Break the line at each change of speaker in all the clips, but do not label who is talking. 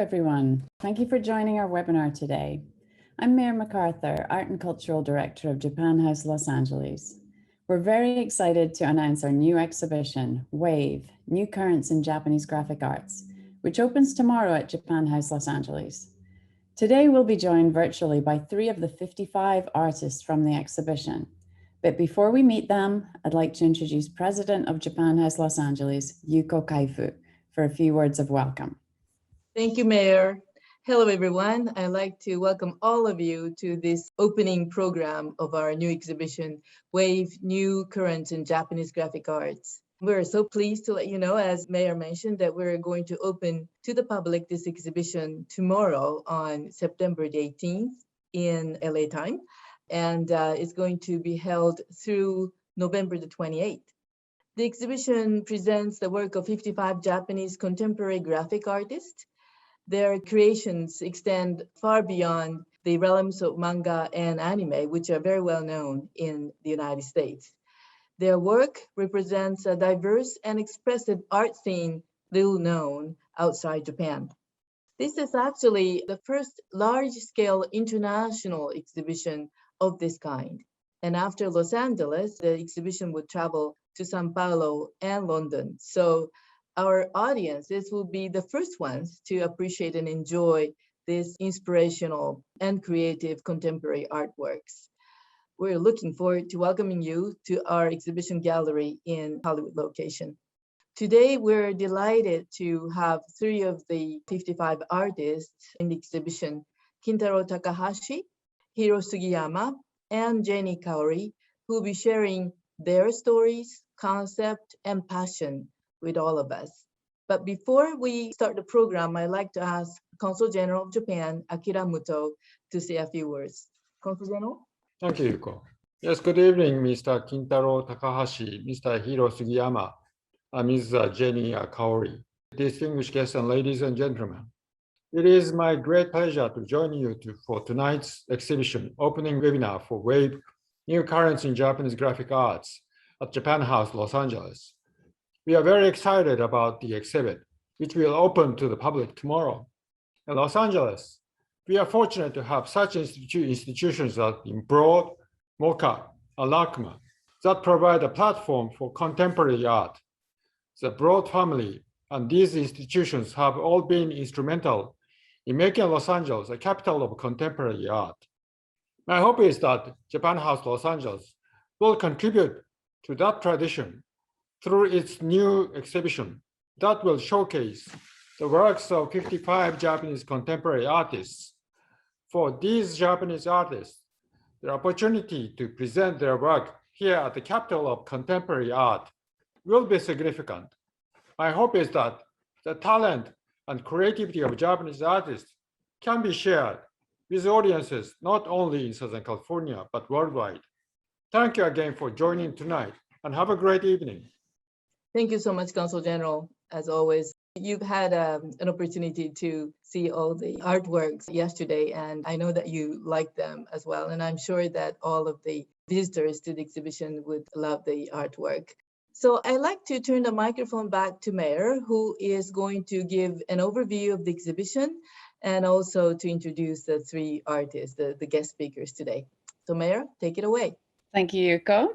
everyone. Thank you for joining our webinar today. I'm Mayor McArthur, Art and Cultural Director of Japan House Los Angeles. We're very excited to announce our new exhibition, WAVE, New Currents in Japanese Graphic Arts, which opens tomorrow at Japan House Los Angeles. Today, we'll be joined virtually by 3 of the 55 artists from the exhibition. But before we meet them, I'd like to introduce President of Japan House Los Angeles, Yuko Kaifu, for a few words of welcome.
Thank you, Mayor. Hello, everyone. I'd like to welcome all of you to this opening program of our new exhibition, WAVE, New Currents in Japanese Graphic Arts. We're so pleased to let you know, as Mayor mentioned, that we're going to open to the public this exhibition tomorrow on September the 18th in LA time. And it's going to be held through November the 28th. The exhibition presents the work of 55 Japanese contemporary graphic artists. Their creations extend far beyond the realms of manga and anime, which are very well known in the United States. Their work represents a diverse and expressive art scene little known outside Japan. This is actually the first large-scale international exhibition of this kind. And after Los Angeles, the exhibition would travel to Sao Paulo and London. So our audiences will be the first ones to appreciate and enjoy this inspirational and creative contemporary artworks. We're looking forward to welcoming you to our exhibition gallery in Hollywood location. Today, we're delighted to have 3 of the 55 artists in the exhibition, Kintaro Takahashi, Hiro Sugiyama, and Jenny Kaori, who will be sharing their stories, concept, and passion with all of us. But before we start the program, I'd like to ask Consul General of Japan, Akira Muto, to say a few words. Consul General?
Thank you, Yuko. Yes, good evening, Mr. Kintaro Takahashi, Mr. Hiro Sugiyama, and Ms. Jenny Kaori. Distinguished guests and ladies and gentlemen, it is my great pleasure to join you for tonight's exhibition opening webinar for WAVE, New Currents in Japanese Graphic Arts at Japan House, Los Angeles. We are very excited about the exhibit, which will open to the public tomorrow. In Los Angeles, we are fortunate to have such institutions as Broad, MOCA, and LACMA that provide a platform for contemporary art. The Broad family and these institutions have all been instrumental in making Los Angeles a capital of contemporary art. My hope is that Japan House Los Angeles will contribute to that tradition through its new exhibition that will showcase the works of 55 Japanese contemporary artists. For these Japanese artists, the opportunity to present their work here at the capital of contemporary art will be significant. My hope is that the talent and creativity of Japanese artists can be shared with audiences not only in Southern California, but worldwide. Thank you again for joining tonight, and have a great evening.
Thank you so much, Consul General. As always, you've had an opportunity to see all the artworks yesterday, and I know that you like them as well. And I'm sure that all of the visitors to the exhibition would love the artwork. So I'd like to turn the microphone back to Mayor, who is going to give an overview of the exhibition and also to introduce the 3 artists, the guest speakers today. So Mayor, take it away.
Thank you, Yuko.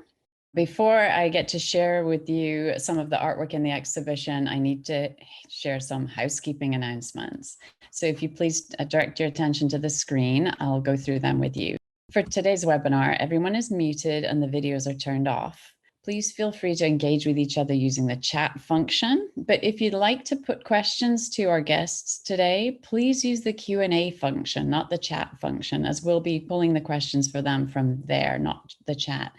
Before I get to share with you some of the artwork in the exhibition, I need to share some housekeeping announcements. So if you please direct your attention to the screen, I'll go through them with you. For today's webinar, everyone is muted and the videos are turned off. Please feel free to engage with each other using the chat function. But if you'd like to put questions to our guests today, please use the Q&A function, not the chat function, as we'll be pulling the questions for them from there, not the chat.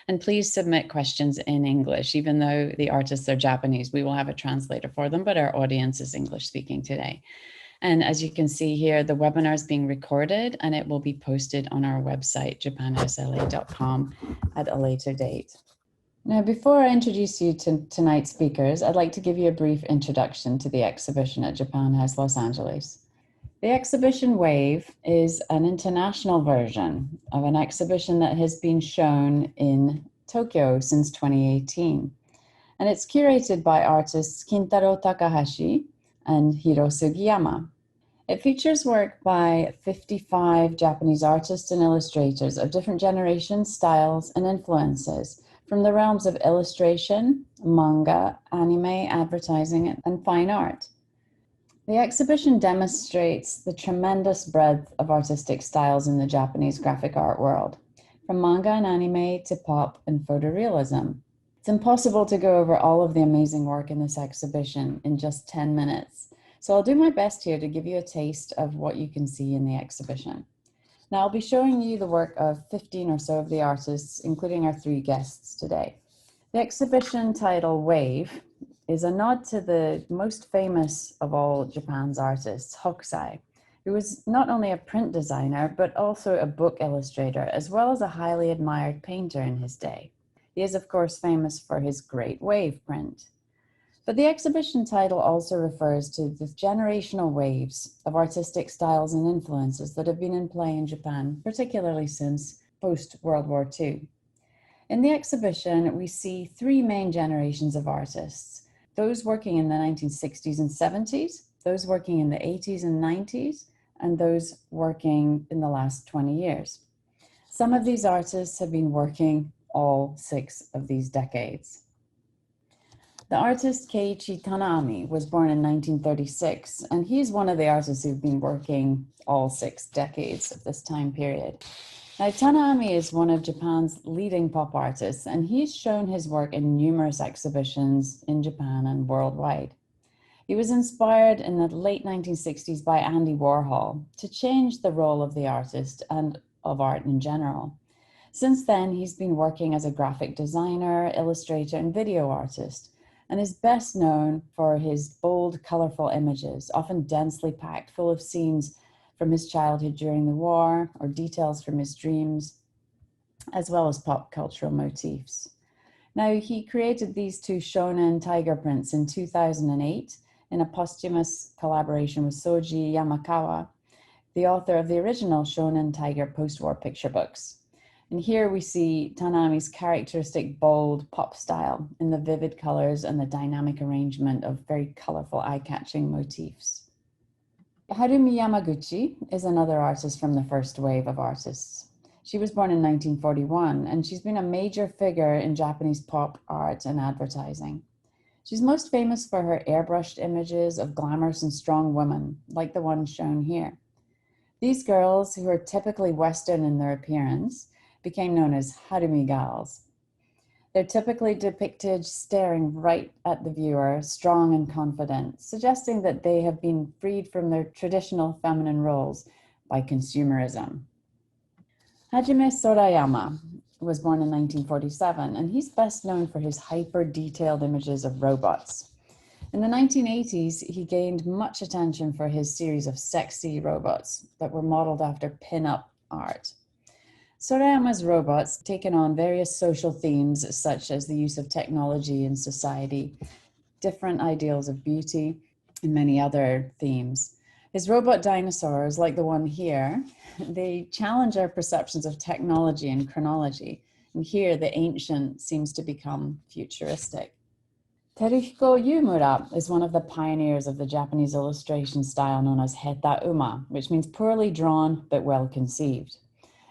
And please submit questions in English. Even though the artists are Japanese, we will have a translator for them, but our audience is English speaking today. And as you can see here, the webinar is being recorded and it will be posted on our website, japanhousela.com, at a later date. Now, before I introduce you to tonight's speakers, I'd like to give you a brief introduction to the exhibition at Japan House Los Angeles. The exhibition WAVE is an international version of an exhibition that has been shown in Tokyo since 2018. And it's curated by artists Kintaro Takahashi and Hiro Sugiyama. It features work by 55 Japanese artists and illustrators of different generations, styles, and influences from the realms of illustration, manga, anime, advertising, and fine art. The exhibition demonstrates the tremendous breadth of artistic styles in the Japanese graphic art world, from manga and anime to pop and photorealism. It's impossible to go over all of the amazing work in this exhibition in just 10 minutes, so I'll do my best here to give you a taste of what you can see in the exhibition. Now, I'll be showing you the work of 15 or so of the artists, including our 3 guests today. The exhibition title, Wave, is a nod to the most famous of all Japan's artists, Hokusai, who was not only a print designer, but also a book illustrator, as well as a highly admired painter in his day. He is, of course, famous for his great wave print. But the exhibition title also refers to the generational waves of artistic styles and influences that have been in play in Japan, particularly since post-World War II. In the exhibition, we see 3 main generations of artists: those working in the 1960s and 70s, those working in the 80s and 90s, and those working in the last 20 years. Some of these artists have been working all 6 of these decades. The artist Keiichi Tanami was born in 1936, and he's one of the artists who've been working all 6 decades of this time period. Now, Tanami is one of Japan's leading pop artists, and he's shown his work in numerous exhibitions in Japan and worldwide. He was inspired in the late 1960s by Andy Warhol to change the role of the artist and of art in general. Since then, he's been working as a graphic designer, illustrator, and video artist, and is best known for his bold, colorful images, often densely packed, full of scenes from his childhood during the war or details from his dreams, as well as pop cultural motifs. Now, he created these 2 shonen tiger prints in 2008 in a posthumous collaboration with Soji Yamakawa, the author of the original shonen tiger post-war picture books. And here we see Tanami's characteristic bold pop style in the vivid colors and the dynamic arrangement of very colorful, eye-catching motifs. Harumi Yamaguchi is another artist from the first wave of artists. She was born in 1941, and she's been a major figure in Japanese pop art and advertising. She's most famous for her airbrushed images of glamorous and strong women, like the one shown here. These girls, who are typically Western in their appearance, became known as Harumi gals. They're typically depicted staring right at the viewer, strong and confident, suggesting that they have been freed from their traditional feminine roles by consumerism. Hajime Sorayama was born in 1947, and he's best known for his hyper-detailed images of robots. In the 1980s, he gained much attention for his series of sexy robots that were modeled after pin-up art. Sorayama's robots taken on various social themes, such as the use of technology in society, different ideals of beauty, and many other themes. His robot dinosaurs, like the one here, they challenge our perceptions of technology and chronology. And here, the ancient seems to become futuristic. Teruhiko Yumura is one of the pioneers of the Japanese illustration style known as heta uma, which means poorly drawn but well conceived.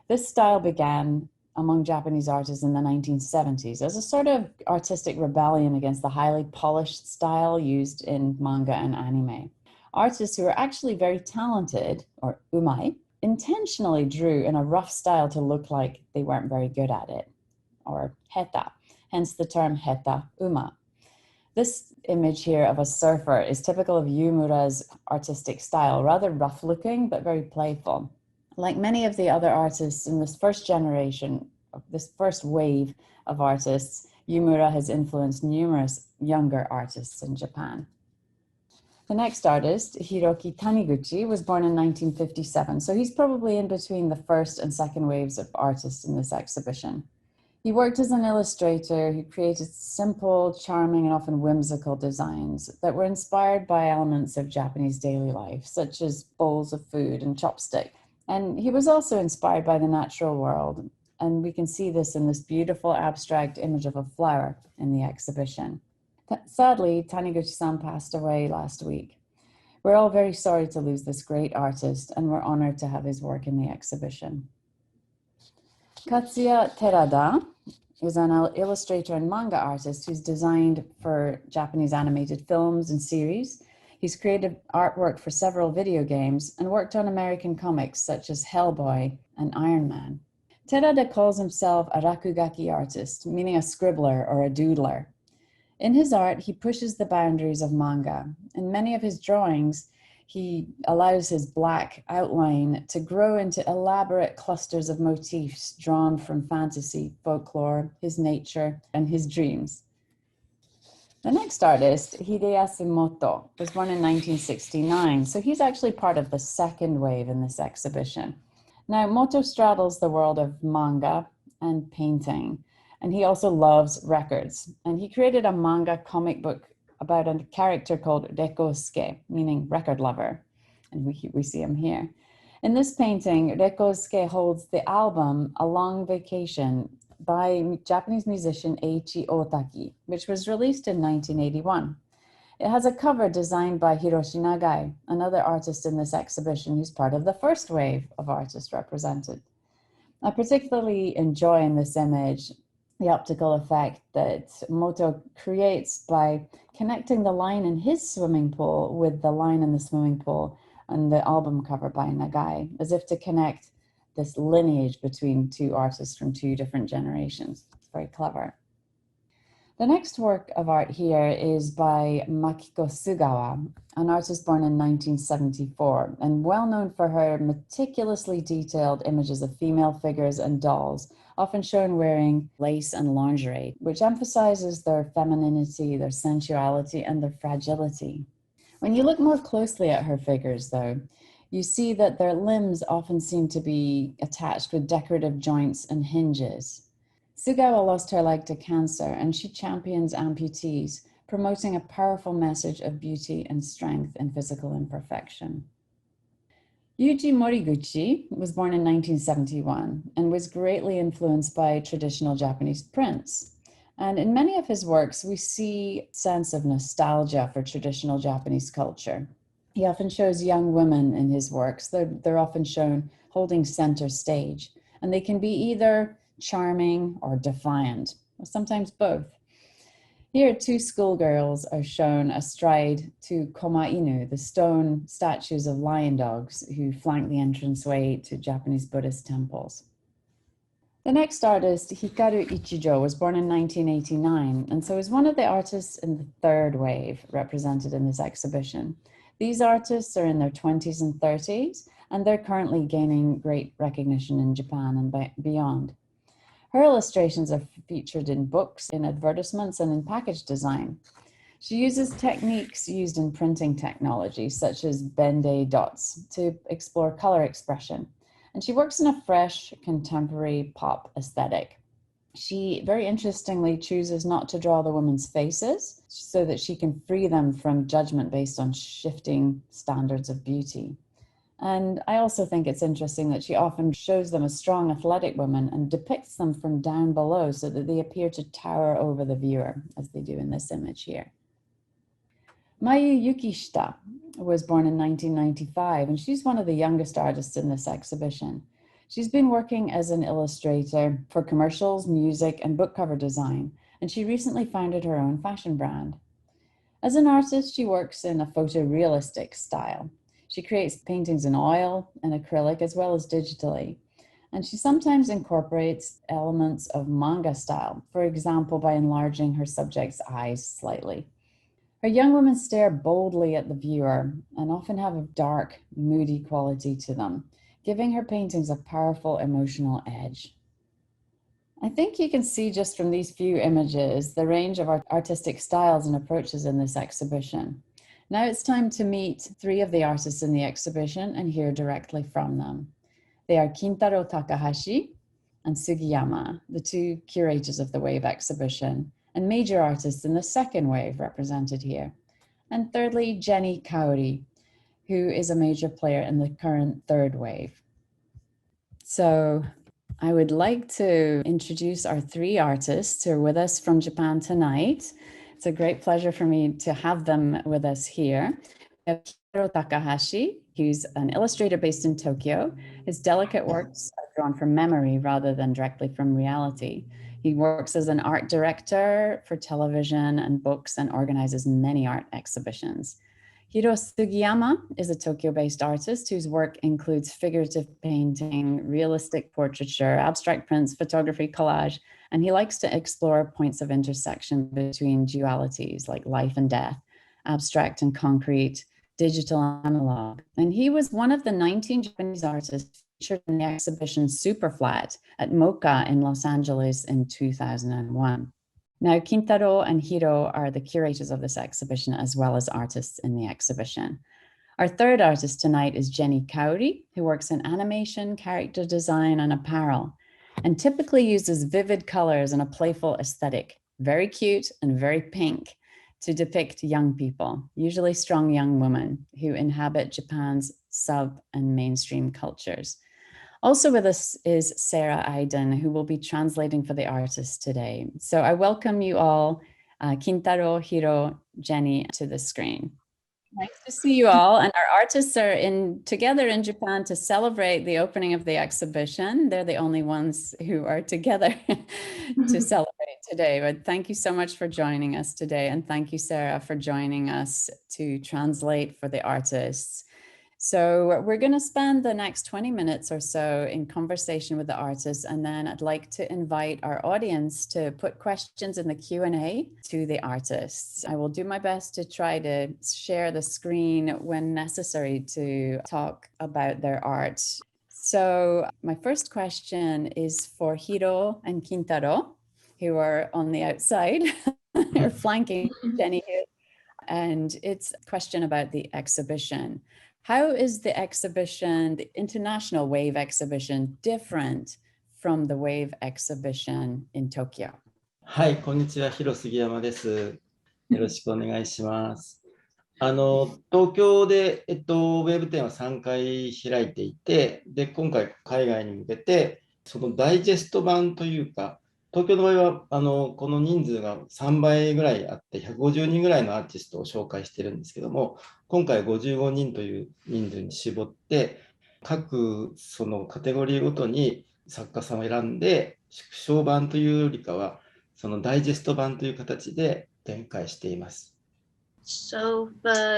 This style began among Japanese artists in the 1970s as a sort of artistic rebellion against the highly polished style used in manga and anime. Artists who were actually very talented, or umai, intentionally drew in a rough style to look like they weren't very good at it, or heta, hence the term heta uma. This image here of a surfer is typical of Yumura's artistic style, rather rough looking, but very playful. Like many of the other artists in this first generation, this first wave of artists, Yumura has influenced numerous younger artists in Japan. The next artist, Hiroki Taniguchi, was born in 1957, so he's probably in between the first and second waves of artists in this exhibition. He worked as an illustrator who created simple, charming, and often whimsical designs that were inspired by elements of Japanese daily life, such as bowls of food and chopsticks. And he was also inspired by the natural world, and we can see this in this beautiful abstract image of a flower in the exhibition. Sadly, Taniguchi-san passed away last week. We're all very sorry to lose this great artist, and we're honored to have his work in the exhibition. Katsuya Terada is an illustrator and manga artist who's designed for Japanese animated films and series. He's created artwork for several video games and worked on American comics such as Hellboy and Iron Man. Terada calls himself a rakugaki artist, meaning a scribbler or a doodler. In his art, he pushes the boundaries of manga. In many of his drawings, he allows his black outline to grow into elaborate clusters of motifs drawn from fantasy, folklore, his nature, and his dreams. The next artist, Hideyasu Moto, was born in 1969, so he's actually part of the second wave in this exhibition. Now, Moto straddles the world of manga and painting, and he also loves records. And he created a manga comic book about a character called Rekosuke, meaning record lover. And we see him here. In this painting, Rekosuke holds the album A Long Vacation by Japanese musician Eiichi Otaki, which was released in 1981. It has a cover designed by Hiroshi Nagai, another artist in this exhibition who's part of the first wave of artists represented. I particularly enjoy in this image the optical effect that Moto creates by connecting the line in his swimming pool with the line in the swimming pool on the album cover by Nagai, as if to connect this lineage between two artists from two different generations. It's very clever. The next work of art here is by Makiko Sugawa, an artist born in 1974 and well known for her meticulously detailed images of female figures and dolls, often shown wearing lace and lingerie, which emphasizes their femininity, their sensuality, and their fragility. When you look more closely at her figures, though, you see that their limbs often seem to be attached with decorative joints and hinges. Sugawa lost her leg to cancer, and she champions amputees, promoting a powerful message of beauty and strength in physical imperfection. Yuji Moriguchi was born in 1971 and was greatly influenced by traditional Japanese prints. And in many of his works, we see a sense of nostalgia for traditional Japanese culture. He often shows young women in his works. They're often shown holding center stage, and they can be either charming or defiant, or sometimes both. Here, two schoolgirls are shown astride two koma inu, the stone statues of lion dogs who flank the entranceway to Japanese Buddhist temples. The next artist, Hikaru Ichijo, was born in 1989, and so is one of the artists in the third wave represented in this exhibition. These artists are in their 20s and 30s, and they're currently gaining great recognition in Japan and beyond. Her illustrations are featured in books, in advertisements, and in package design. She uses techniques used in printing technology, such as Bende dots, to explore color expression. And she works in a fresh, contemporary pop aesthetic. She, very interestingly, chooses not to draw the women's faces so that she can free them from judgment based on shifting standards of beauty. And I also think it's interesting that she often shows them as strong, athletic women and depicts them from down below so that they appear to tower over the viewer, as they do in this image here. Mayu Yukishita was born in 1995, and she's one of the youngest artists in this exhibition. She's been working as an illustrator for commercials, music, and book cover design, and she recently founded her own fashion brand. As an artist, she works in a photorealistic style. She creates paintings in oil and acrylic as well as digitally. And she sometimes incorporates elements of manga style, for example, by enlarging her subject's eyes slightly. Her young women stare boldly at the viewer and often have a dark, moody quality to them, giving her paintings a powerful emotional edge. I think you can see just from these few images the range of artistic styles and approaches in this exhibition. Now it's time to meet three of the artists in the exhibition and hear directly from them. They are Kintaro Takahashi and Sugiyama, the two curators of the Wave exhibition, and major artists in the second wave represented here. And thirdly, Jenny Kaori, who is a major player in the current third wave. So I would like to introduce our three artists who are with us from Japan tonight. It's a great pleasure for me to have them with us here. We have Takahashi, who's an illustrator based in Tokyo. His delicate works are drawn from memory rather than directly from reality. He works as an art director for television and books and organizes many art exhibitions. Hiro Sugiyama is a Tokyo-based artist whose work includes figurative painting, realistic portraiture, abstract prints, photography, collage, and he likes to explore points of intersection between dualities like life and death, abstract and concrete, digital and analog. And he was one of the 19 Japanese artists featured in the exhibition Superflat at MOCA in Los Angeles in 2001. Now, Kintaro and Hiro are the curators of this exhibition as well as artists in the exhibition. Our third artist tonight is Jenny Kaori, who works in animation, character design, and apparel, and typically uses vivid colors and a playful aesthetic, very cute and very pink, to depict young people, usually strong young women who inhabit Japan's sub and mainstream cultures. Also with us is Sarah Aiden, who will be translating for the artist today. So I welcome you all, Kintaro, Hiro, Jenny, to the screen. Nice to see you all. And our artists are together in Japan to celebrate the opening of the exhibition. They're the only ones who are together to celebrate today. But thank you so much for joining us today. And thank you, Sarah, for joining us to translate for the artists. So we're going to spend the next 20 minutes or so in conversation with the artists, and then I'd like to invite our audience to put questions in the Q&A to the artists. I will do my best to try to share the screen when necessary to talk about their art. So my first question is for Hiro and Kintaro, who are on the outside, they're flanking Jenny here. And it's a question about the exhibition. How is the exhibition, the International Wave Exhibition, different from the Wave Exhibition in Tokyo?
はい、こんにちは、広杉山です。よろしくお願いします。東京で、ウェブ展は3回開いていて、で、今回海外に向けて、そのダイジェスト版というか、東京の場合はこの人数が3倍ぐらいあって150人ぐらいのアーティストを紹介してるんですけども、今回55人という人数に絞って各そのカテゴリーごとに作家さんを選んで縮小版というよりかはそのダイジェスト版という形で展開しています。
So the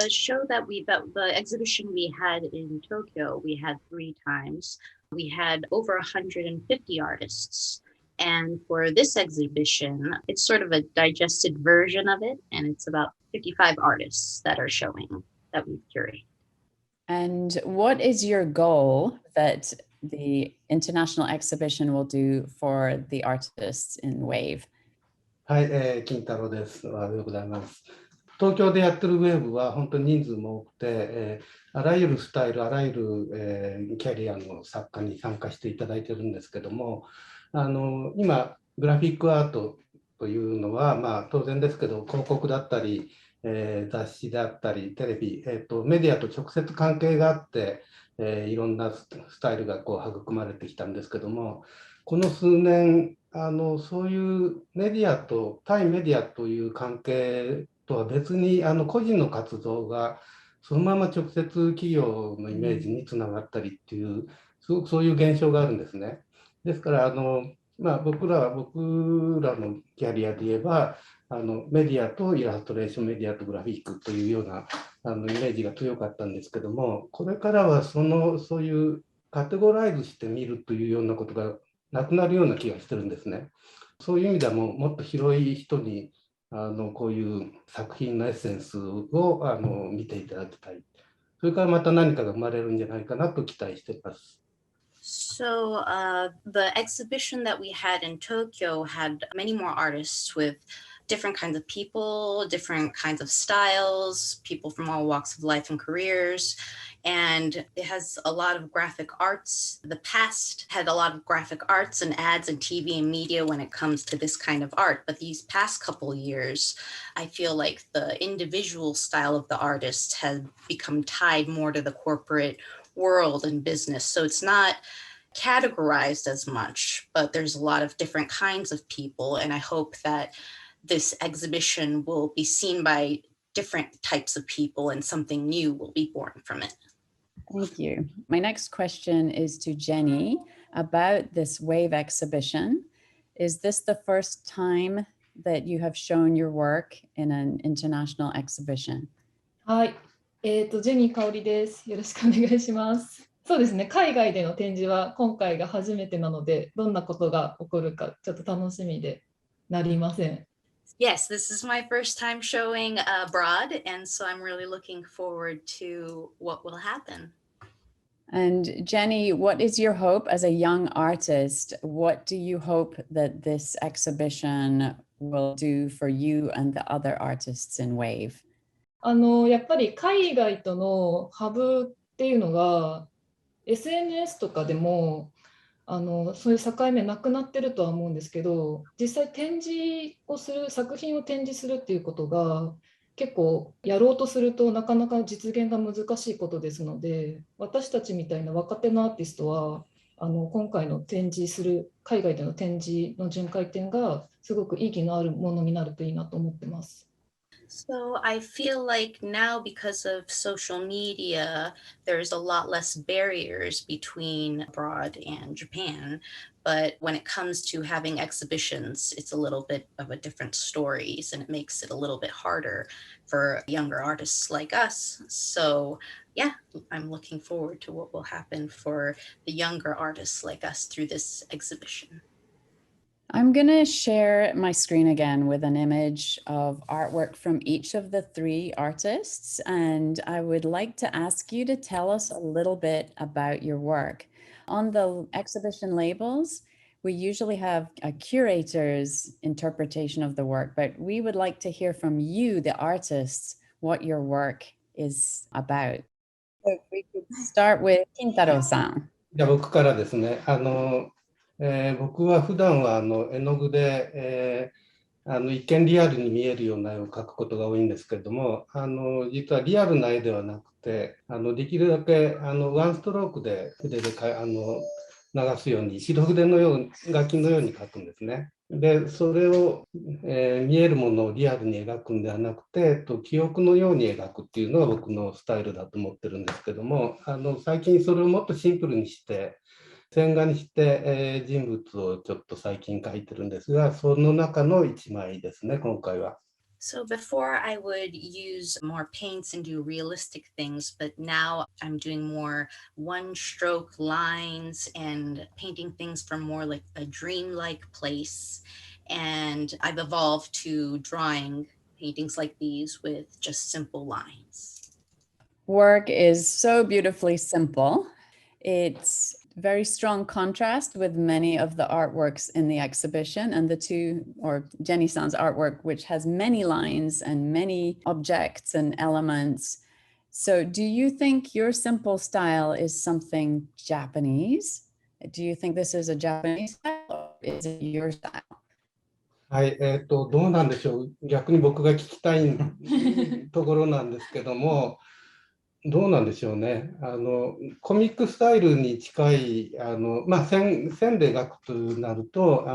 exhibition we had in Tokyo, we had 3 times. We had over 150 artists. And for this exhibition, it's sort of a digested version of it, and it's about 55 artists that are showing that we've curated.
And what is your goal that the international exhibition will do for the artists in WAVE?
はい、金太郎です。おはようございます。東京でやってるウェーブは本当に人数も多くて、あらゆるスタイル、あらゆる、キャリアの作家に参加していただいてるんですけども、今グラフィックアートというのは、まあ、当然ですけど広告だったり、雑誌だったりテレビ、メディアと直接関係があって、いろんなスタイルがこう育まれてきたんですけども、この数年そういうメディアと対メディアという関係とは別に個人の活動がそのまま直接企業のイメージにつながったりっていうそういう現象があるんですね。ですからまあ、僕らのキャリアで言えばメディアとイラストレーションメディアとグラフィックというようなイメージが強かったんですけども、これからはそういうカテゴライズしてみるというようなことがなくなるような気がしてるんですね。そういう意味ではもっと広い人にこういう作品のエッセンスを見ていただきたい。それからまた何かが生まれるんじゃないかなと期待しています。
So the exhibition that we had in Tokyo had many more artists with different kinds of people, different kinds of styles, people from all walks of life and careers. And it has a lot of graphic arts. The past had a lot of graphic arts and ads and TV and media when it comes to this kind of art. But these past couple of years, I feel like the individual style of the artist has become tied more to the corporate world and business. So it's not categorized as much, but there's a lot of different kinds of people. And I hope that this exhibition will be seen by different types of people and something new will be born from it.
Thank you. My next question is to Jenny about this WAVE exhibition. Is this the first time that you have shown your work in an international exhibition?
はい、ジェニー香織です。よろしくお願いします。そうですね、海外での展示は今回が初めてなので、どんなことが起こるかちょっと楽しみでなりません。
Yes, this is my first time showing abroad, and so I'm really looking forward to what will happen.
And Jenny, what is your hope as a young artist? What do you hope that this exhibition will do for you and the other artists in WAVE?
やっぱり海外とのハブっていうのが SNS とかでもそういう境目なくなってるとは思うんですけど、実際展示をする、作品を展示するっていうことが結構やろうとするとなかなか実現が難しいことですので、私たちみたいな若手のアーティストは今回の展示する海外での展示の巡回展がすごく意義のあるものになるといいなと思ってます。
So I feel like now, because of social media, there's a lot less barriers between abroad and Japan. But when it comes to having exhibitions, it's a little bit of a different stories, and it makes it a little bit harder for younger artists like us. So yeah, I'm looking forward to what will happen for the younger artists like us through this exhibition.
I'm going to share my screen again with an image of artwork from each of the three artists. And I would like to ask you to tell us a little bit about your work. On the exhibition labels, we usually have a curator's interpretation of the work, but we would like to hear from you, the artists, what your work is about. So if we could start with Kintaro-san.
じゃあ僕からですね。僕は普段は絵の具で、一見リアルに見えるような絵を描くことが多いんですけれども、実はリアルな絵ではなくて、できるだけワンストロークで筆で流すように、白筆のよう書きのように描くんですね。で、それを、見えるものをリアルに描くんではなくて、記憶のように描くっていうのが僕のスタイルだと思ってるんですけども、最近それをもっとシンプルにして、線画にして、人物をちょっと最近描いてるんですが、その中の一枚ですね、今回は。
So before I would use more paints and do realistic things, but now I'm doing more one-stroke lines and painting things from more like a dreamlike place. And I've evolved to drawing paintings like these with just simple lines.
Work is so beautifully simple. It's very strong contrast with many of the artworks in the exhibition, and the two, or Jenny-san's artwork, which has many lines and many objects and elements. So do you think your simple style is something Japanese? Do you think this is a Japanese style, or is it your style?
はい、どうなんでしょう。逆に僕が聞きたいところなんですけども、どうなんでしょうね。コミックスタイルに近い、線で描くとなると、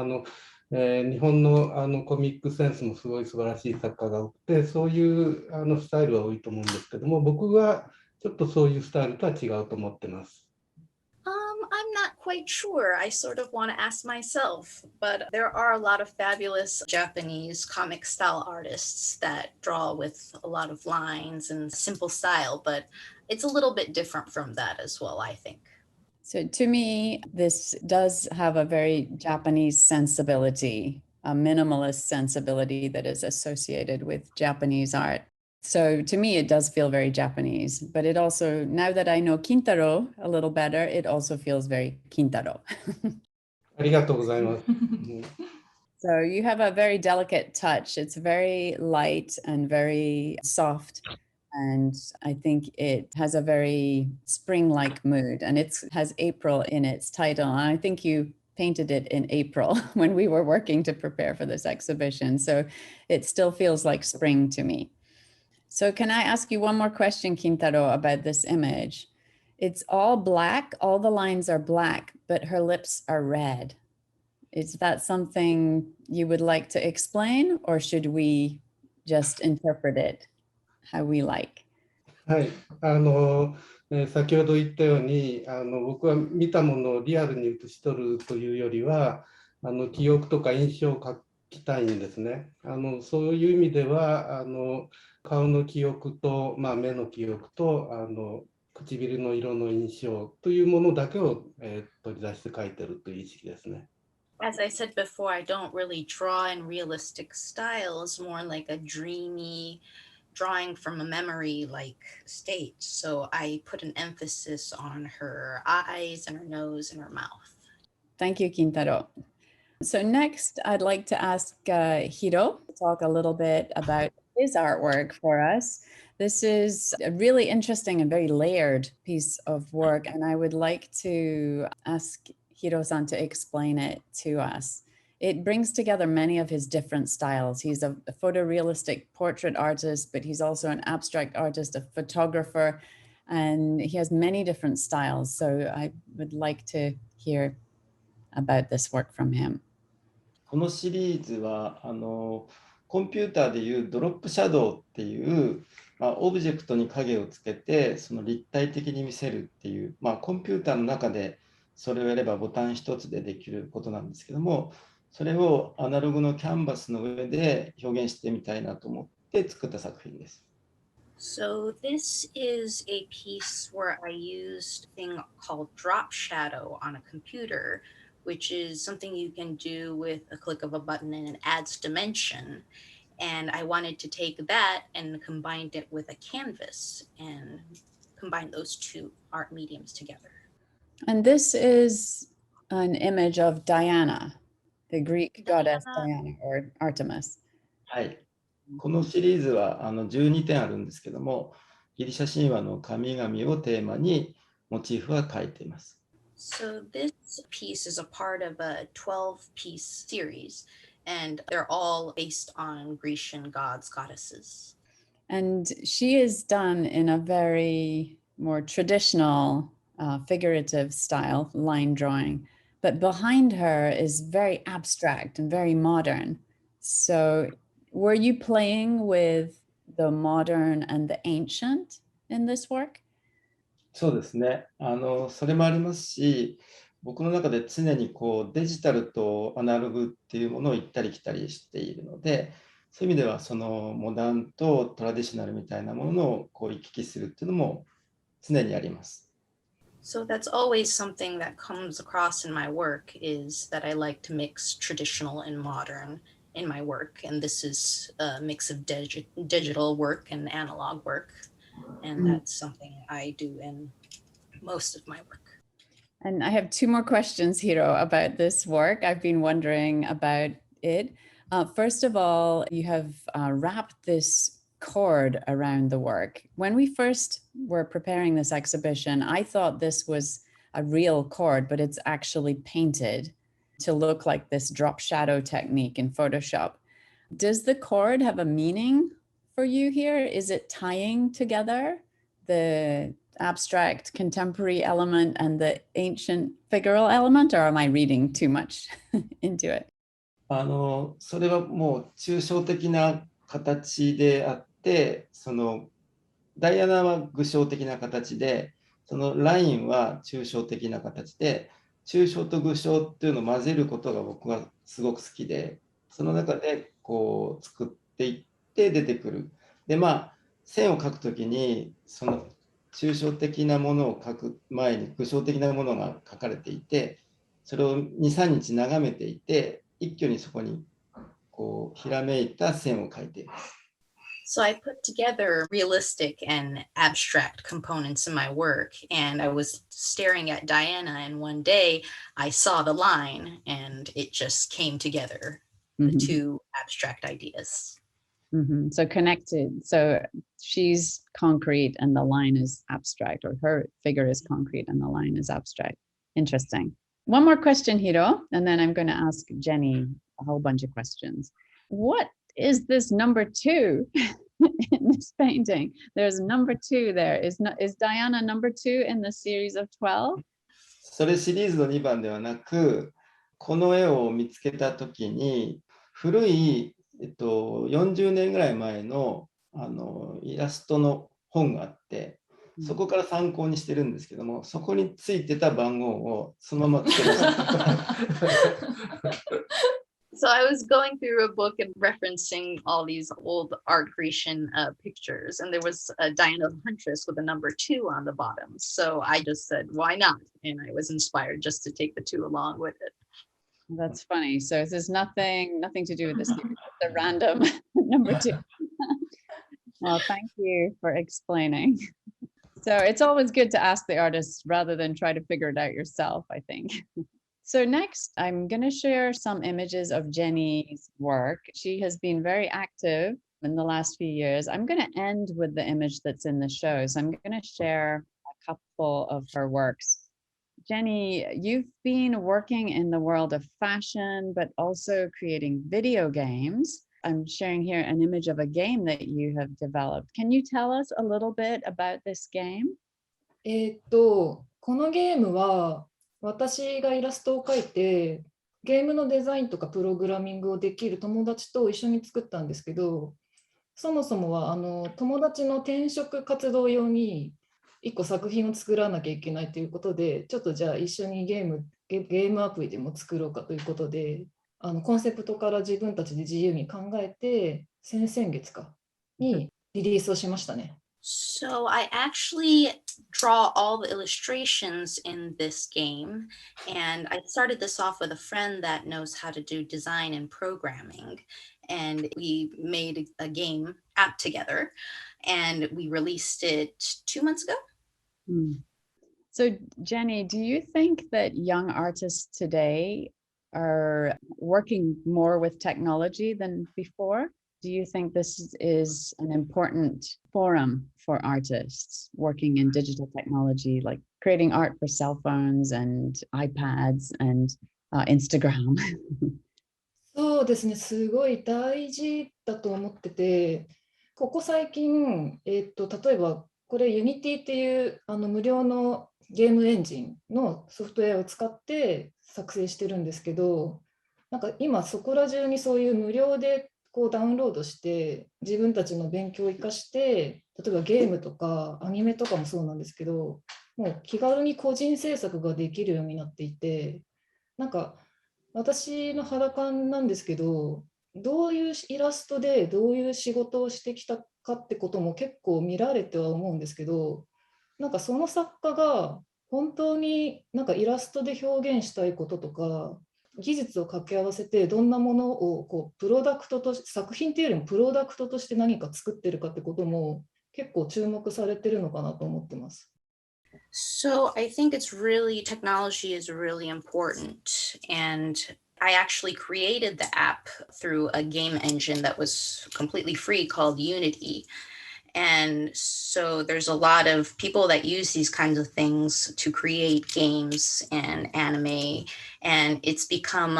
日本のコミックセンスもすごい素晴らしい作家が多くて、そういうスタイルは多いと思うんですけども、僕はちょっとそういうスタイルとは違うと思ってます。
I'm not quite sure. I sort of want to ask myself, but there are a lot of fabulous Japanese comic style artists that draw with a lot of lines and simple style, but it's a little bit different from that as well, I think.
So to me, this does have a very Japanese sensibility, a minimalist sensibility that is associated with Japanese art. So to me, it does feel very Japanese, but it also, now that I know Kintaro a little better, it also feels very Kintaro.
ありがとうございます。
So you have a very delicate touch. It's very light and very soft. And I think it has a very spring-like mood, and it has April in its title. And I think you painted it in April when we were working to prepare for this exhibition. So it still feels like spring to me. So can I ask you one more question, Kintaro, about this image? It's all black, all the lines are black, but her lips are red. Is that something you would like to explain, or should we just interpret it? how we like.
はい、先ほど言ったように僕は見たものをリアルに写し取るというよりは記憶とか印象を書きたいんですね。そういう意味では顔の記憶と、目の記憶と唇の色の印象というものだけを、取り出して書いてるという意識ですね。
As I said before, I don't really draw in realistic styles, more like a dreamy drawing from a memory like state. So I put an emphasis on her eyes and her nose and her mouth.
Thank you, Kintaro. So next, I'd like to ask Hiro to talk a little bit about his artwork for us. This is a really interesting and very layered piece of work, and I would like to ask Hiro-san to explain it to us. It brings together many of his different styles. He's a photorealistic portrait artist, but he's also an abstract artist, a photographer, and he has many different styles. So I would like to hear about this work from him.
このシリーズはコンピューターでいうドロップシャドウっていう、オブジェクトに影をつけてその立体的に見せるっていう、コンピューターの中でそれをやればボタン一つでできることなんですけども、それをアナログのキャンバスの上で表現してみたいなと思って作った作品です。
So this is a piece where I used a thing called drop shadow on a computer, which is something you can do with a click of a button and it adds dimension. And I wanted to take that and combine it with a canvas and combine those two art mediums together.
And this is an image of Diana, the Greek goddess Diana or Artemis.
はい。このシリーズは12点あるんですけども、ギリシャ神話の神々をテーマにモチーフは描いています。
So this piece is a part of a 12-piece series, and they're all based on Grecian gods, goddesses.
And she is done in a very more traditional figurative style, line drawing. But behind her is very abstract and very modern. So were you playing with the modern and the ancient in this work?
そうですね。それもありますし、僕の中で常にデジタルとアナログっていうものを行ったり来たりしているので、そういう意味ではそのモダンとトラディショナルみたいなものを行き来するっていうのも常にあります。
So that's always something that comes across in my work is that I like to mix traditional and modern in my work. And this is a mix of digital work and analog work. And that's something I do in most of my work.
And I have two more questions, Hiro, about this work. I've been wondering about it. First of all, you have wrapped this cord around the work. When we first were preparing this exhibition, I thought this was a real cord, but it's actually painted to look like this drop shadow technique in Photoshop. Does the cord have a meaning for you here? Is it tying together the abstract contemporary element and the ancient figural element, or am I reading too much into it?
それはもう抽象的な形であって、そのダイアナは具象的な形で、そのラインは抽象的な形で、抽象と具象っていうのを混ぜることが僕はすごく好きで、その中で作っていって出てくる。で、線を描くときに、その抽象的なものを描く前に具象的なものが描かれていて、それを2、3日眺めていて、一挙にそこにひらめいた線を描いています。
So I put together realistic and abstract components in my work, and I was staring at Diana, and one day I saw the line, and it just came together, the two abstract ideas.
So connected. So she's concrete and the line is abstract, or her figure is concrete and the line is abstract. Interesting. One more question, Hiro, and then I'm going to ask Jenny a whole bunch of questions. What is this number 2 in this painting? There's number 2 there. Is Diana number 2 in the series of 12?
それシリーズの2番ではなく、この絵を見つけたときに、古い、40年ぐらい前のイラストの本があって、そこから参考にしてるんですけども、そこについてた番号をそのままつけました。
So I was going through a book and referencing all these old art Grecian pictures, and there was a Diana the Huntress with a number 2 on the bottom. So I just said, why not? And I was inspired just to take the 2 along with it.
That's funny. So there's nothing to do with this. The random number 2. Well, thank you for explaining. So it's always good to ask the artists rather than try to figure it out yourself, I think. So next, I'm going to share some images of Jenny's work. She has been very active in the last few years. I'm going to end with the image that's in the show. So I'm going to share a couple of her works. Jenny, you've been working in the world of fashion, but also creating video games. I'm sharing here an image of a game that you have developed. Can you tell us a little bit about this game?
このゲームは私がイラストを描いてゲームのデザインとかプログラミングをできる友達と一緒に作ったんですけど、そもそもは友達の転職活動用に1個作品を作らなきゃいけないということで、ちょっとじゃあ一緒にゲームアプリでも作ろうかということで、コンセプトから自分たちで自由に考えて、先々月かにリリースをしましたね。
So I actually draw all the illustrations in this game, and I started this off with a friend that knows how to do design and programming, and we made a game app together, and we released it 2 months ago.
So Jenny, do you think that young artists today are working more with technology than before? Do you think this is an important forum for artists working in digital technology, like creating art for cell phones and iPads and Instagram?
そうですね、すごい大事だと思ってて、ここ最近、例えばこれ Unity っていう無料のゲームエンジンのソフトウェアを使って作成してるんですけど、なんか今そこら中にそういう無料でこうダウンロードして自分たちの勉強を生かして、例えばゲームとかアニメとかもそうなんですけど、もう気軽に個人制作ができるようになっていて、なんか私の肌感なんですけど、どういうイラストでどういう仕事をしてきたかってことも結構見られては思うんですけど、なんかその作家が本当になんかイラストで表現したいこととか、技術を掛け合わせてどんなものをこうプロダクトとして、作品っていうよりもプロダクトとして何か作ってるかってことも結構注目されてるのかなと思ってます。
So I think technology is really important. And I actually created the app through a game engine that was completely free called Unity. And so there's a lot of people that use these kinds of things to create games and anime, and it's become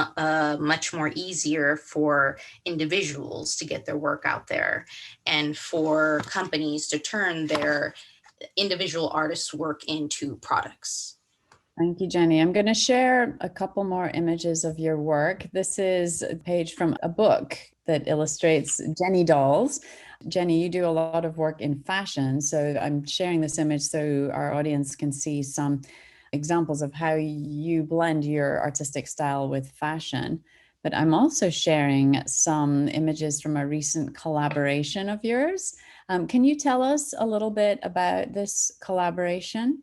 much more easier for individuals to get their work out there and for companies to turn their individual artists' work into products.
Thank you, Jenny. I'm going to share a couple more images of your work. This is a page from a book that illustrates Jenny dolls. Jenny, you do a lot of work in fashion, so I'm sharing this image so our audience can see some examples of how you blend your artistic style with fashion. But I'm also sharing some images from a recent collaboration of yours. Can you tell us a little bit about this collaboration?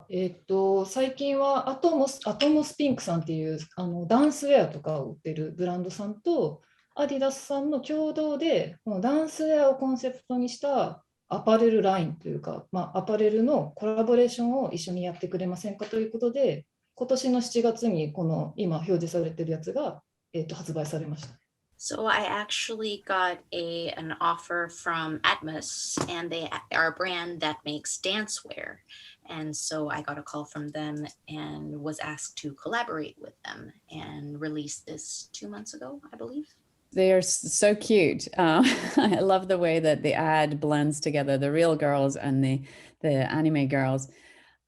最近はアトモスピンクさんっていうダンスウェアとかを売ってるブランドさんとアディダスさんの共同でこのダンスウェアをコンセプトにしたアパレルラインというか、アパレルのコラボレーションを一緒にやってくれませんかということで、今年の7月にこの今表示されてるやつが、発売されました。
So I actually got an offer from Atmos, and they are a brand that makes dancewear. And so I got a call from them and was asked to collaborate with them and release this 2 months ago, I believe.
They are so cute. I love the way that the ad blends together the real girls and the anime girls.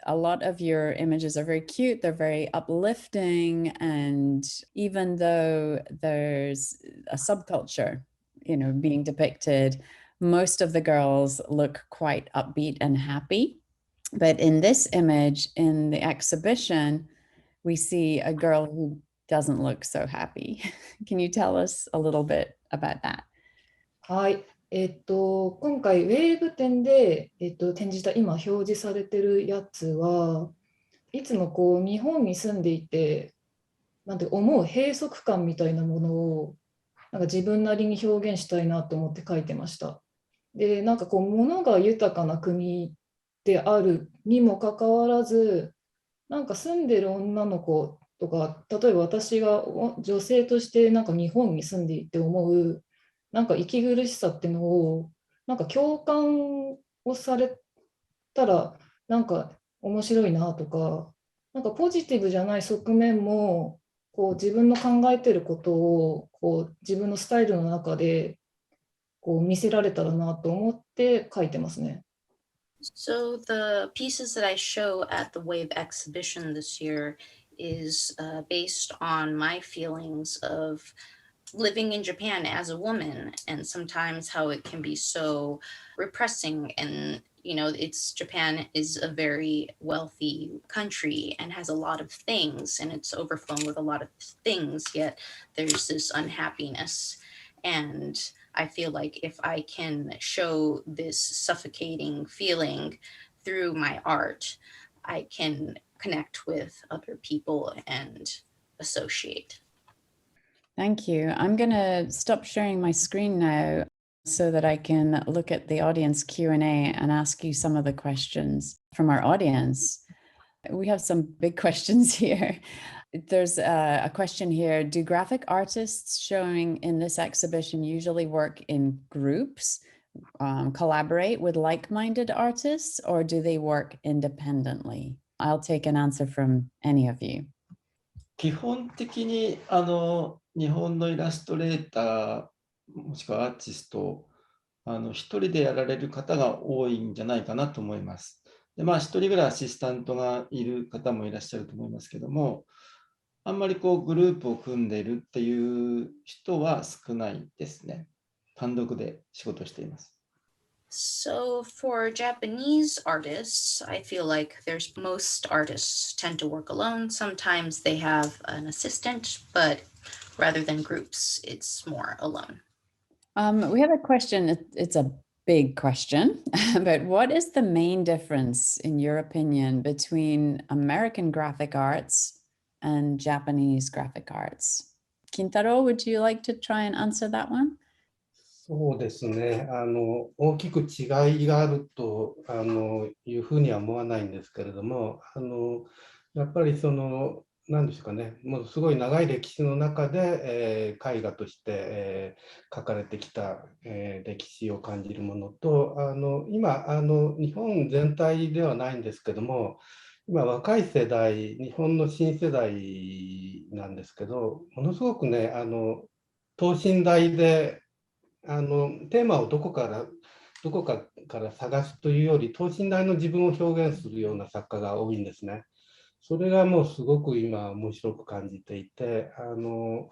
A lot of your images are very cute. They're very uplifting. And even though there's a subculture, being depicted, most of the girls look quite upbeat and happy. But in this image in the exhibition, we see a girl who doesn't look so happy. Can you tell us a little bit about that?
はい。今回、ウェーブ展で、展示した今表示されてるやつは、いつもこう日本に住んでいて、なんて思う閉塞感みたいなものをなんか自分なりに表現したいなと思って書いてました。で、なんかこう物が豊かな国であるにもかかわらず、なんか住んでる女の子とか、例えば私が女性としてなんか日本に住んでいて思うなんか息苦しさっていうのをなんか共感をされたらなんか面白いなとか、なんかポジティブじゃない側面もこう自分の考えてることをこう自分のスタイルの中でこう見せられたらなと思って書いてますね。
So the pieces that I show at the Wave exhibition this year is based on my feelings of living in Japan as a woman, and sometimes how it can be so repressing. And Japan is a very wealthy country and has a lot of things, and it's overflown with a lot of things, yet there's this unhappiness. And I feel like if I can show this suffocating feeling through my art, I can connect with other people and associate.
Thank you. I'm going to stop sharing my screen now so that I can look at the audience Q&A and ask you some of the questions from our audience. We have some big questions here. There's a question here. Do graphic artists showing in this exhibition usually work in groups, collaborate with like-minded artists, or do they work independently? I'll take an answer from any of you.
基本的に日本のイラストレーターもしくはアーティスト一人でやられる方が多いんじゃないかなと思います。で、一人ぐらいアシスタントがいる方もいらっしゃると思いますけども、あんまりこうグループを組んでいるっていう人は少ないですね。単独で仕事しています。
So for Japanese artists, I feel like most artists tend to work alone. Sometimes they have an assistant, but rather than groups, it's more alone.
We have a question. It's a big question, but what is the main difference, in your opinion, between American graphic arts and Japanese graphic arts? Kintaro, would you like to try and answer that one?
そうですね。大きく違いがあるというふうには思わないんですけれども、やっぱり何でしょうかね、もうすごい長い歴史の中で、絵画として、描かれてきた、歴史を感じるものと、今日本全体ではないんですけども、今若い世代、日本の新世代なんですけど、ものすごくね、等身大でテーマをどこかから探すというより、等身大の自分を表現するような作家が多いんですね。それがもうすごく今面白く感じていて、本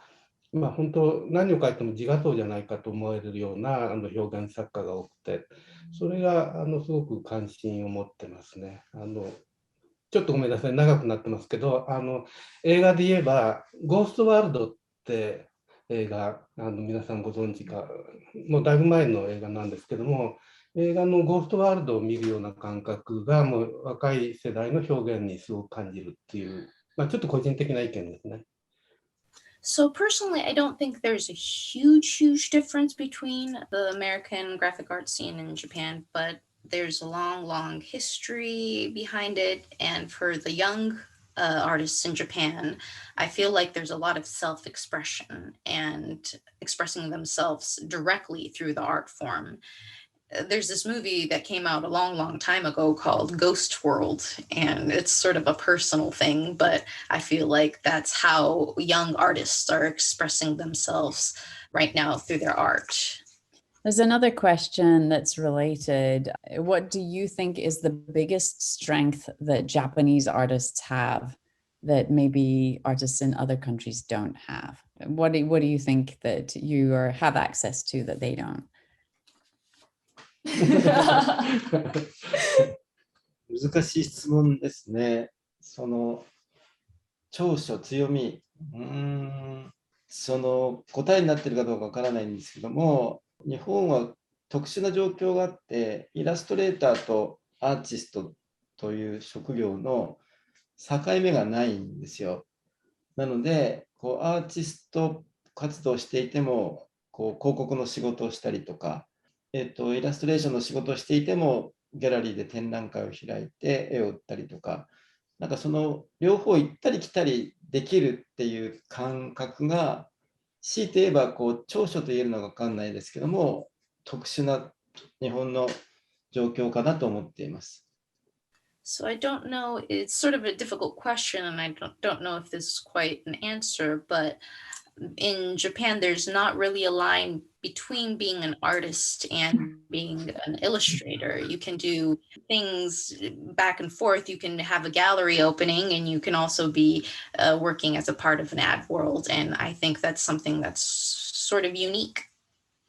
当何を書いても自画像じゃないかと思えるような表現作家が多くて、それがすごく関心を持ってますね。ちょっとごめんなさい、長くなってますけど、映画で言えば「ゴーストワールド」って映画皆さんご存知か、もうだいぶ前の映画なんですけども、映画のゴーストワールドを見るような感覚がもう若い世代の表現にすごく感じるっていう、ちょっと個人的な意見ですね。
So personally, I don't think there's a huge difference between the American graphic art scene in Japan, but there's a long history behind it. And for the young artists in Japan, I feel like there's a lot of self-expression and expressing themselves directly through the art form. There's this movie that came out a long time ago called Ghost World, and it's sort of a personal thing, but I feel like that's how young artists are expressing themselves right now through their art.
There's another question that's related. What do you think is the biggest strength that Japanese artists have that maybe artists in other countries don't have? What do you think that you have access to that they don't?
難しい質問ですね。その長所、強み、その答えになっているかどうかわからないんですけども、日本は特殊な状況があって、イラストレーターとアーティストという職業の境目がないんですよ。なので、アーティスト活動をしていても、広告の仕事をしたりとか、イラストレーションの仕事をしていても、ギャラリーで展覧会を開いて絵を売ったりとか、なんかその両方行ったり来たりできるっていう感覚が、強いて言えば長所と言えるのか分かんないですけども、特殊な日本の状況かなと思っています。
So I don't know, it's sort of a difficult question, and I don't know if this is quite an answer, but in Japan, there's not really a line between being an artist and being an illustrator. You can do things back and forth. You can have a gallery opening, and you can also be working as a part of an ad world. And I think that's something that's sort of unique.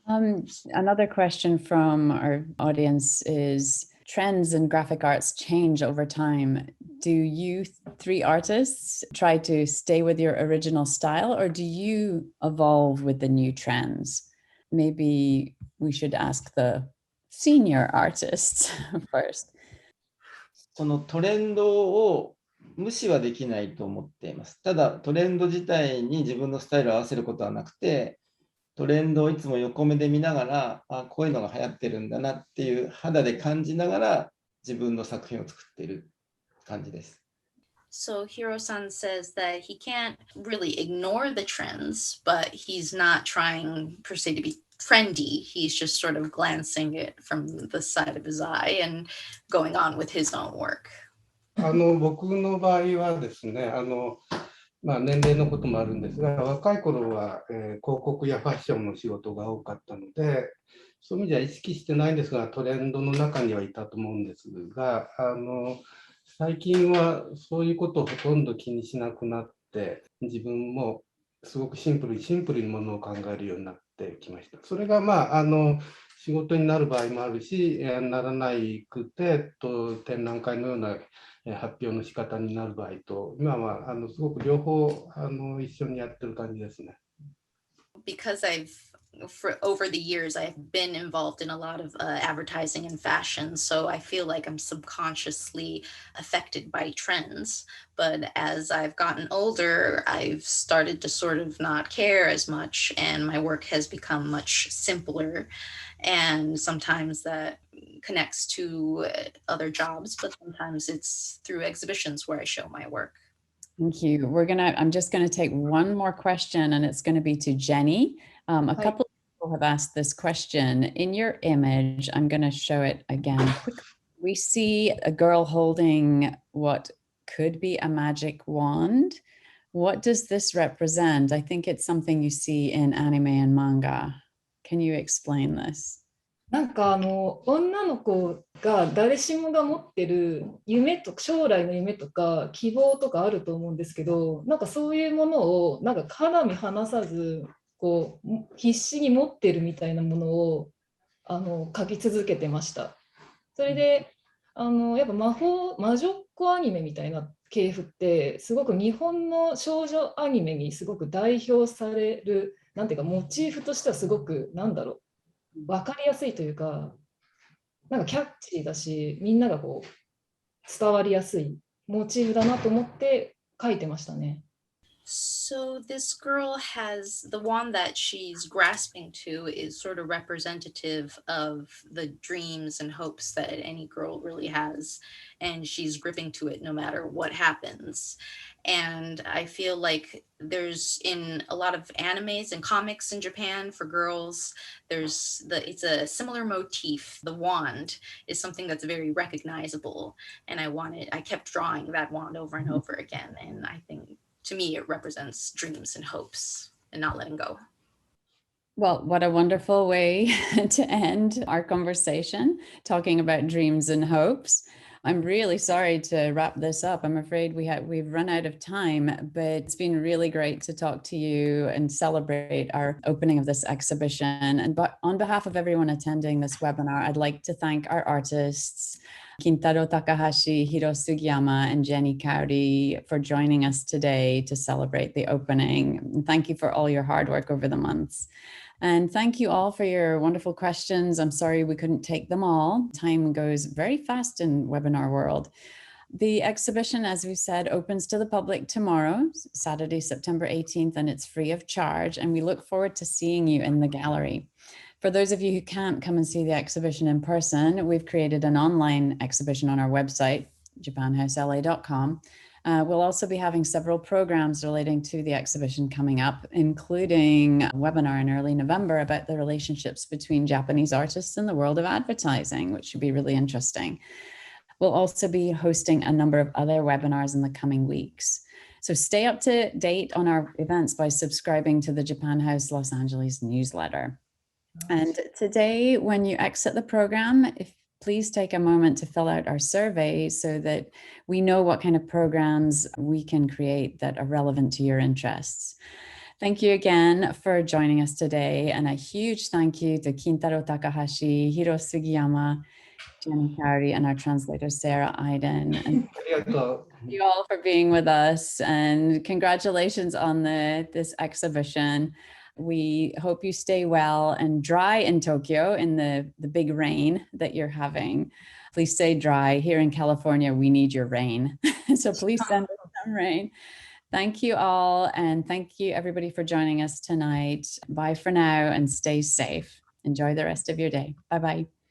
Another question from our audience is, trends in graphic arts change over time. Do you three artists try to stay with your original style, or do you evolve with the new trends? Maybe we should ask the senior artists first.
そのトレンドを無視はできないと思っています。ただトレンド自体に自分のスタイルを合わせることはなくて、トレンドをいつも横目で見ながら、こういうのが流行ってるんだなっていう肌で感じながら自分の作品を作っている感じです。
So Hiro-san says that he can't really ignore the trends, but he's not trying per se to be trendy. He's just sort of glancing it from the side of his eye and going on with his own work.
僕の場合はですね、年齢のこともあるんですが、若い頃は、広告やファッションの仕事が多かったので、そういう意味では意識してないんですが、トレンドの中にはいたと思うんですが、最近はそういうことをほとんど気にしなくなって、自分もすごくシンプルにものを考えるようになってきました。それが仕事になる場合もあるし、ならないくて展覧会のような発表の仕方になる場合と、今はすごく両方一緒にやってる感じですね。
Because over the years, I've been involved in a lot of advertising and fashion. So I feel like I'm subconsciously affected by trends. But as I've gotten older, I've started to sort of not care as much, and my work has become much simpler. And sometimes that connects to other jobs, but sometimes it's through exhibitions where I show my work.
Thank you. I'm just gonna take one more question, and it's gonna be to Jenny. A couple of people have asked this question. In your image, I'm gonna show it again quickly. We see a girl holding what could be a magic wand. What does this represent? I think it's something you see in anime and manga. Can you explain this?
なんか女の子が誰しもが持ってる夢と将来の夢とか希望とかあると思うんですけど、なんかそういうものをなんか肌身離さず必死に持ってるみたいなものを描き続けてました。それでやっぱ魔女っ子アニメみたいな系譜ってすごく日本の少女アニメにすごく代表される、なんていうかモチーフとしてはすごく分かりやすいというか、なんかキャッチーだし、みんなが伝わりやすいモチーフだなと思って描いてましたね。
So this girl has the wand that she's grasping to is sort of representative of the dreams and hopes that any girl really has, and she's gripping to it no matter what happens. And I feel like there's in a lot of animes and comics in Japan for girls, it's a similar motif. The wand is something that's very recognizable, and I kept drawing that wand over and over again, and I think to me, it represents dreams and hopes and not letting go.
Well, what a wonderful way to end our conversation, talking about dreams and hopes. I'm really sorry to wrap this up. I'm afraid we've run out of time, but it's been really great to talk to you and celebrate our opening of this exhibition. And on behalf of everyone attending this webinar, I'd like to thank our artists, Kintaro Takahashi, Hiro Sugiyama, and Jenny Kaori for joining us today to celebrate the opening. And thank you for all your hard work over the months. And thank you all for your wonderful questions. I'm sorry we couldn't take them all. Time goes very fast in webinar world. The exhibition, as we said, opens to the public tomorrow, Saturday, September 18th, and it's free of charge. And we look forward to seeing you in the gallery. For those of you who can't come and see the exhibition in person, we've created an online exhibition on our website, japanhousela.com. We'll also be having several programs relating to the exhibition coming up, including a webinar in early November about the relationships between Japanese artists and the world of advertising, which should be really interesting. We'll also be hosting a number of other webinars in the coming weeks. So stay up to date on our events by subscribing to the Japan House Los Angeles newsletter. And today, when you exit the program, please take a moment to fill out our survey so that we know what kind of programs we can create that are relevant to your interests. Thank you again for joining us today. And a huge thank you to Kintaro Takahashi, Hiro Sugiyama, Jenny Kaori, and our translator, Sarah Iden. And thank you all for being with us. And congratulations on this exhibition. We hope you stay well and dry in Tokyo in the big rain that you're having. Please stay dry. Here in California, we need your rain. So please send us some rain. Thank you all. And thank you everybody for joining us tonight. Bye for now and stay safe. Enjoy the rest of your day. Bye-bye.